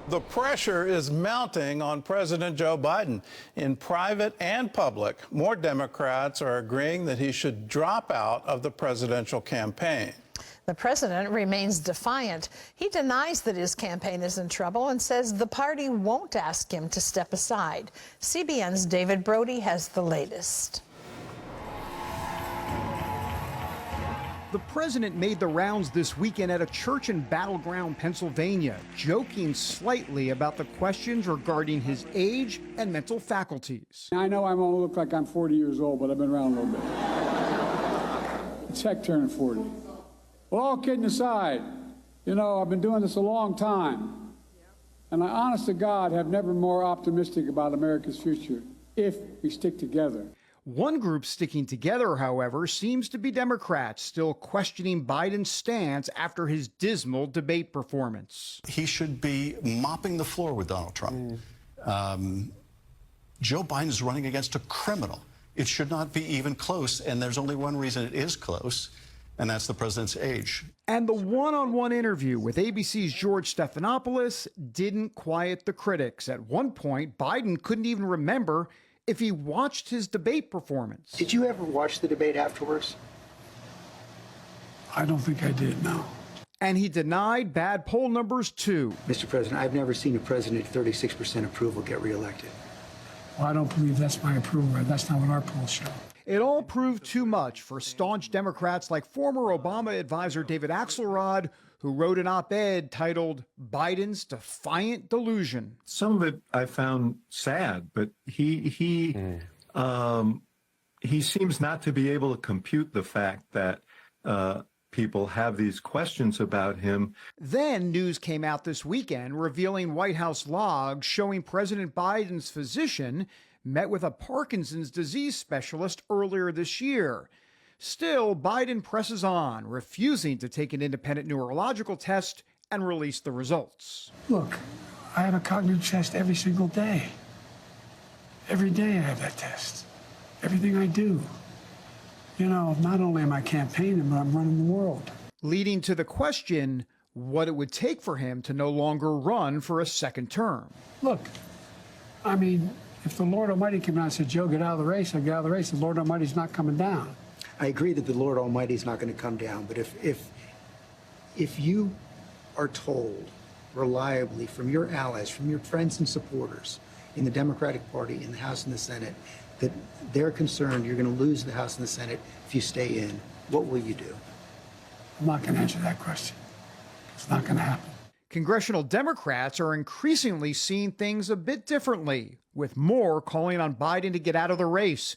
The pressure is mounting on President Joe Biden. In private and public, more Democrats are agreeing that he should drop out of the presidential campaign. The president remains defiant. He denies that his campaign is in trouble and says the party won't ask him to step aside. CBN's David Brody has the latest. The president made the rounds this weekend at a church in Battleground, Pennsylvania, joking slightly about the questions regarding his age and mental faculties. I know I won't look like I'm 40 years old, but I've been around a little bit. It's heck turning 40. Well, all kidding aside, you know, I've been doing this a long time. And I, honest to God, have never been more optimistic about America's future if we stick together. One group sticking together, however, seems to be Democrats, still questioning Biden's stance after his dismal debate performance. He should be mopping the floor with Donald Trump. Joe Biden is running against a criminal. It should not be even close, and there's only one reason it is close, and that's the president's age. And the one-on-one interview with ABC's George Stephanopoulos didn't quiet the critics. At one point, Biden couldn't even remember if he watched his debate performance. Did you ever watch the debate afterwards? I don't think I did, no. And he denied bad poll numbers, too. Mr. President, I've never seen a president at 36% approval get reelected. Well, I don't believe that's my approval. That's not what our polls show. It all proved too much for staunch Democrats like former Obama advisor David Axelrod, who wrote an op-ed titled Biden's Defiant Delusion. Some of it I found sad, but he seems not to be able to compute the fact that people have these questions about him. Then news came out this weekend revealing White House logs showing President Biden's physician met with a Parkinson's disease specialist earlier this year. Still, Biden presses on, refusing to take an independent neurological test and release the results. Look, I have a cognitive test every single day. Every day I have that test. Everything I do. You know, not only am I campaigning, but I'm running the world. Leading to the question, what it would take for him to no longer run for a second term. Look, I mean, if the Lord Almighty came down and said, Joe, get out of the race, I'd get out of the race. The Lord Almighty's not coming down. I agree that the Lord Almighty is not going to come down, but if you are told reliably from your allies, from your friends and supporters in the Democratic Party, in the House and the Senate, that they're concerned you're going to lose the House and the Senate if you stay in, what will you do? I'm not going to answer that question. It's not going to happen. Congressional Democrats are increasingly seeing things a bit differently, with more calling on Biden to get out of the race.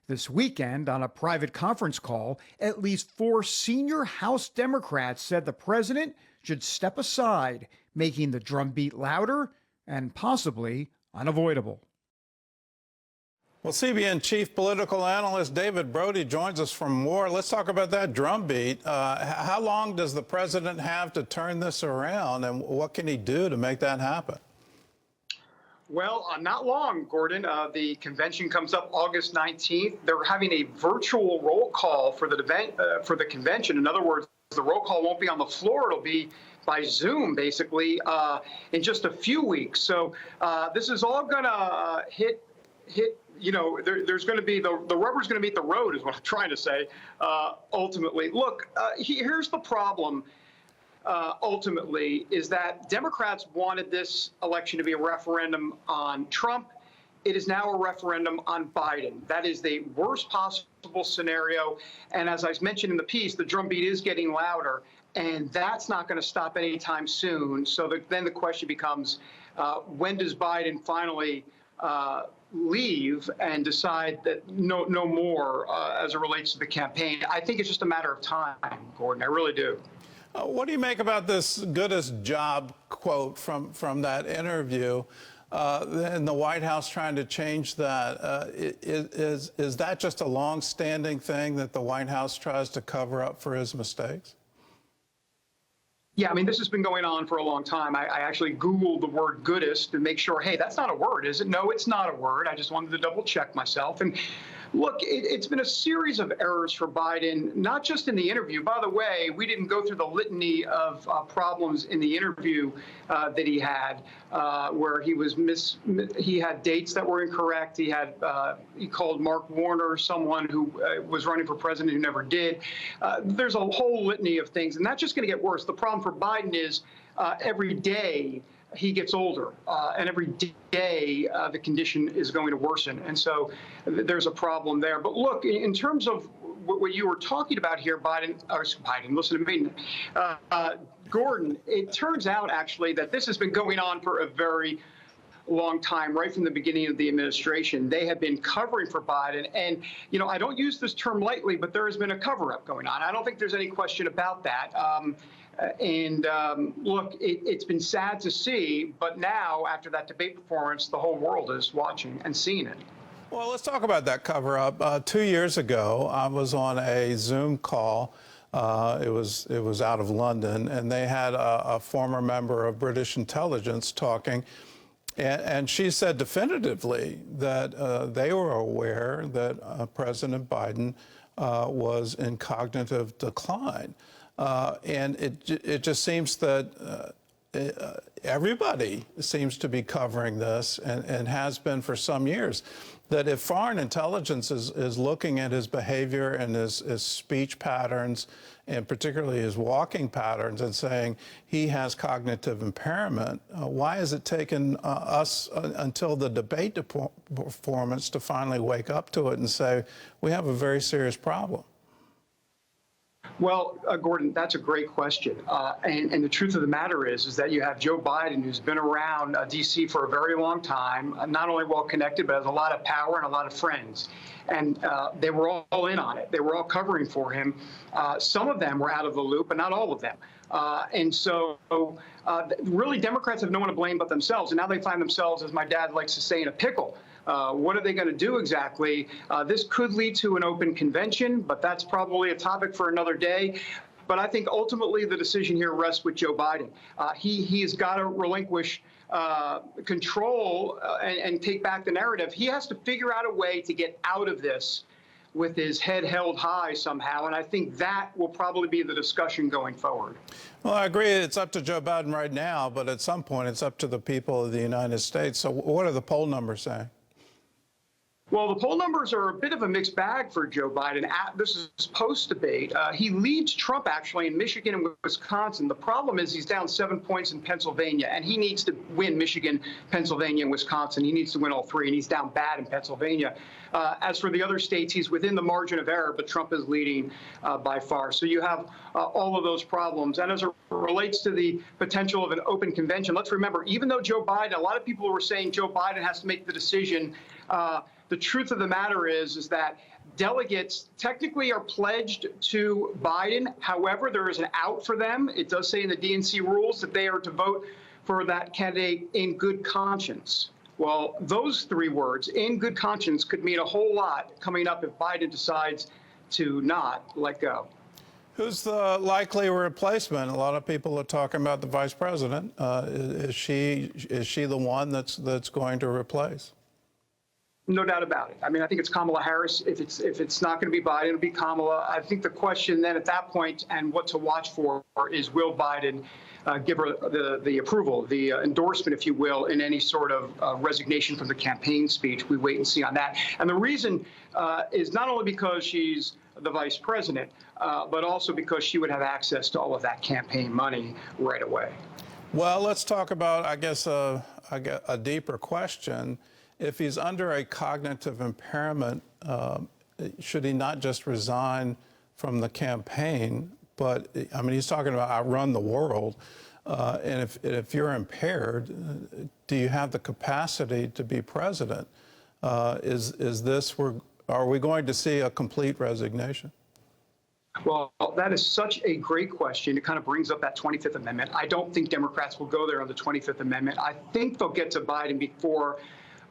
This weekend, on a private conference call, at least 4 senior House Democrats said the president should step aside, making the drumbeat louder and possibly unavoidable. Well, CBN chief political analyst David Brody joins us from more. Let's talk about that drumbeat. How long does the president have to turn this around, and what can he do to make that happen? Well, not long, Gordon. The convention comes up August 19th. They're having a virtual roll call for the convention. In other words, the roll call won't be on the floor. It'll be by Zoom, basically, in just a few weeks. So this is all going to hit. You know, there's going to be the rubber's going to meet the road, is what I'm trying to say. Ultimately, look, here's the problem. Ultimately, is that Democrats wanted this election to be a referendum on Trump. It is now a referendum on Biden. That is the worst possible scenario. And as I mentioned in the piece, the drumbeat is getting louder, and that's not going to stop anytime soon. So then the question becomes, when does Biden finally leave and decide that no more as it relates to the campaign? I think it's just a matter of time, Gordon. I really do. What do you make about this goodest job quote from that interview in the White House trying to change that? Is that just a long-standing thing that the White House tries to cover up for his mistakes? Yeah, I mean, this has been going on for a long time. I actually Googled the word goodest to make sure, hey, that's not a word, is it? No, it's not a word. I just wanted to double check myself. And Look, it's been a series of errors for Biden, not just in the interview. By the way, we didn't go through the litany of problems in the interview that he had, where he had dates that were incorrect. He called Mark Warner someone who was running for president who never did. There's a whole litany of things, and that's just going to get worse. The problem for Biden is every day he gets older, and every day the condition is going to worsen. And so there's a problem there. But look, in terms of what you were talking about here, Biden, listen to me, Gordon, it turns out actually that this has been going on for a very long time, right from the beginning of the administration. They have been covering for Biden. And, you know, I don't use this term lightly, but there has been a cover-up going on. I don't think there's any question about that. Look, it's been sad to see, but now, after that debate performance, the whole world is watching and seeing it. Well, let's talk about that cover-up. 2 years ago, I was on a Zoom call. It was out of London, and they had a former member of British intelligence talking, and she said definitively that they were aware that President Biden was in cognitive decline. And it just seems that everybody seems to be covering this and has been for some years, that if foreign intelligence is looking at his behavior and his speech patterns, and particularly his walking patterns, and saying he has cognitive impairment, why has it taken us until the debate performance to finally wake up to it and say, we have a very serious problem? Well, Gordon, that's a great question. And the truth of the matter is that you have Joe Biden, who's been around D.C. for a very long time, not only well-connected, but has a lot of power and a lot of friends. And they were all in on it. They were all covering for him. Some of them were out of the loop, but not all of them. And so really, Democrats have no one to blame but themselves. And now they find themselves, as my dad likes to say, in a pickle. What are they going to do exactly? This could lead to an open convention, but that's probably a topic for another day. But I think ultimately the decision here rests with Joe Biden. He has got to relinquish control and take back the narrative. He has to figure out a way to get out of this with his head held high somehow, and I think that will probably be the discussion going forward. Well, I agree it's up to Joe Biden right now, but at some point it's up to the people of the United States. So what are the poll numbers saying? Well, the poll numbers are a bit of a mixed bag for Joe Biden. This is post-debate. He leads Trump, actually, in Michigan and Wisconsin. The problem is he's down 7 points in Pennsylvania, and he needs to win Michigan, Pennsylvania, and Wisconsin. He needs to win all three, and he's down bad in Pennsylvania. As for the other states, he's within the margin of error, but Trump is leading by far. So you have all of those problems. And as it relates to the potential of an open convention, let's remember, even though Joe Biden, a lot of people were saying Joe Biden has to make the decision, the truth of the matter is that delegates technically are pledged to Biden. However, there is an out for them. It does say in the DNC rules that they are to vote for that candidate in good conscience. Well, those three words, in good conscience, could mean a whole lot coming up if Biden decides to not let go. Who's the likely replacement? A lot of people are talking about the vice president. Is she the one that's going to replace? No doubt about it. I mean, I think it's Kamala Harris. If it's not going to be Biden, it'll be Kamala. I think the question then at that point and what to watch for is, will Biden give her the approval, the endorsement, if you will, in any sort of resignation from the campaign speech. We wait and see on that. And the reason is not only because she's the vice president, but also because she would have access to all of that campaign money right away. Well, let's talk about, I guess, a deeper question. If he's under a cognitive impairment, should he not just resign from the campaign? But, I mean, he's talking about I run the world. And if you're impaired, do you have the capacity to be president? Are we going to see a complete resignation? Well, that is such a great question. It kind of brings up that 25th Amendment. I don't think Democrats will go there on the 25th Amendment. I think they'll get to Biden before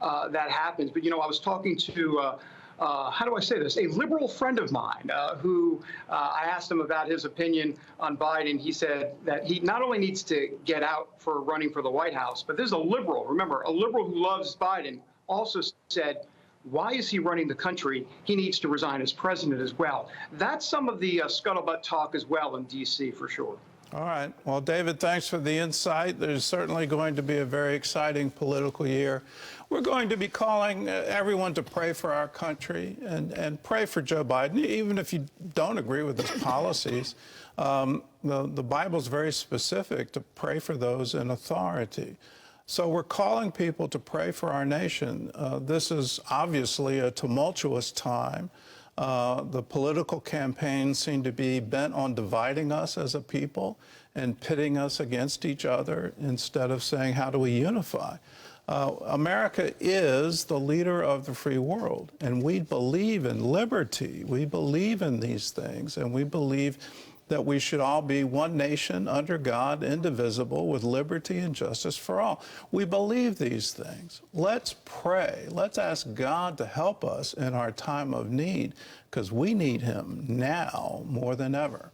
that happens. But, you know, I was talking to, how do I say this, a liberal friend of mine who I asked him about his opinion on Biden. He said that he not only needs to get out for running for the White House, but this is a liberal, remember, a liberal who loves Biden, also said Why is he running the country? He needs to resign as president as well. That's some of the scuttlebutt talk as well in D.C. for sure. All right. Well, David, thanks for the insight. There's certainly going to be a very exciting political year. We're going to be calling everyone to pray for our country and pray for Joe Biden, even if you don't agree with his policies. The Bible's very specific to pray for those in authority. So we're calling people to pray for our nation. This is obviously a tumultuous time. The political campaigns seem to be bent on dividing us as a people and pitting us against each other instead of saying, how do we unify? America is the leader of the free world, and we believe in liberty. We believe in these things, and we believe that we should all be one nation under God, indivisible, with liberty and justice for all. We believe these things. Let's pray. Let's ask God to help us in our time of need, because we need him now more than ever.